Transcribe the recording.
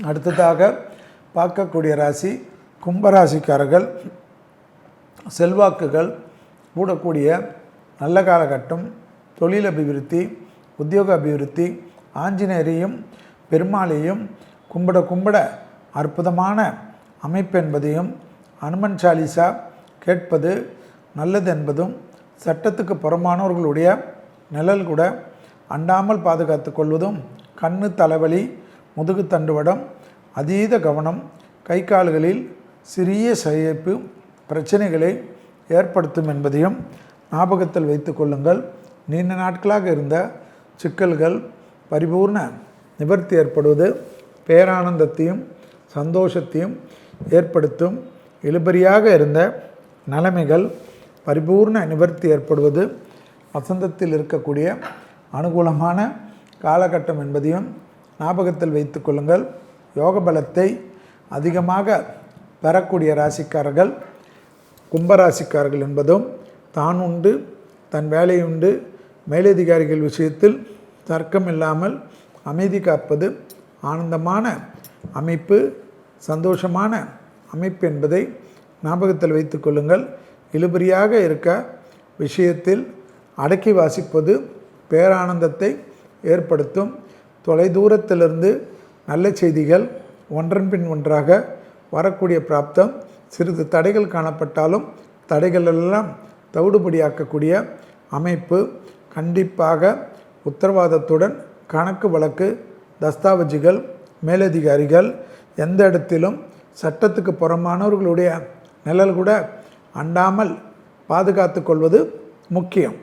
அடுத்ததாக பார்க்கக்கூடிய ராசி கும்பராசிக்காரர்கள். செல்வாக்குகள் கூடக்கூடிய நல்ல காலகட்டம், தொழில் அபிவிருத்தி, உத்தியோக அபிவிருத்தி, ஆஞ்சநேயரையும் பெருமாளையும் கும்பிட அற்புதமான அமைப்பு என்பதையும், அனுமன் சாலிசா கேட்பது நல்லது என்பதும், சட்டத்துக்கு புறமானவர்களுடைய நிழல் கூட அண்டாமல் பாதுகாத்து கொள்வதும், கண்ணு தலைவலி, முதுகு தண்டுவடம், அதீத கவனம், கை கால்களில் சிறிய சிதைப்பு பிரச்சனைகளை ஏற்படுத்தும் என்பதையும் ஞாபகத்தில் வைத்து கொள்ளுங்கள். நீண்ட நாட்களாக இருந்த சிக்கல்கள் பரிபூர்ண நிவர்த்தி ஏற்படுவது பேரானந்தத்தையும் சந்தோஷத்தையும் ஏற்படுத்தும். இழுபறியாக இருந்த நிலைமைகள் பரிபூர்ண நிவர்த்தி ஏற்படுவது வசந்தத்தில் இருக்கக்கூடிய அனுகூலமான காலகட்டம் என்பதையும் ஞாபகத்தில் வைத்து கொள்ளுங்கள். யோக பலத்தை அதிகமாக பெறக்கூடிய ராசிக்காரர்கள் கும்பராசிக்காரர்கள் என்பதும், தான் உண்டு தன் வேலையுண்டு மேலதிகாரிகள் விஷயத்தில் தர்க்கம் இல்லாமல் அமைதி காப்பது ஆனந்தமான அமைப்பு, சந்தோஷமான அமைப்பு என்பதை ஞாபகத்தில் வைத்து கொள்ளுங்கள். இழுபறியாக இருக்க விஷயத்தில் அடக்கி வாசிப்பது பேரானந்தத்தை ஏற்படுத்தும். தொலைதூரத்திலிருந்து நல்ல செய்திகள் ஒன்றன் பின் ஒன்றாக வரக்கூடிய பிராப்தம். சிறிது தடைகள் காணப்பட்டாலும் தடைகளெல்லாம் தவிடுபடியாக்கக்கூடிய அமைப்பு. கண்டிப்பாக உத்தரவாதத்துடன் கணக்கு வழக்கு தஸ்தாவேஜுகள் மேலதிகாரிகள் எந்த இடத்திலும் சட்டத்துக்கு புறமானவர்களுடைய நிழல் கூட அண்டாமல் பாதுகாத்து கொள்வது முக்கியம்.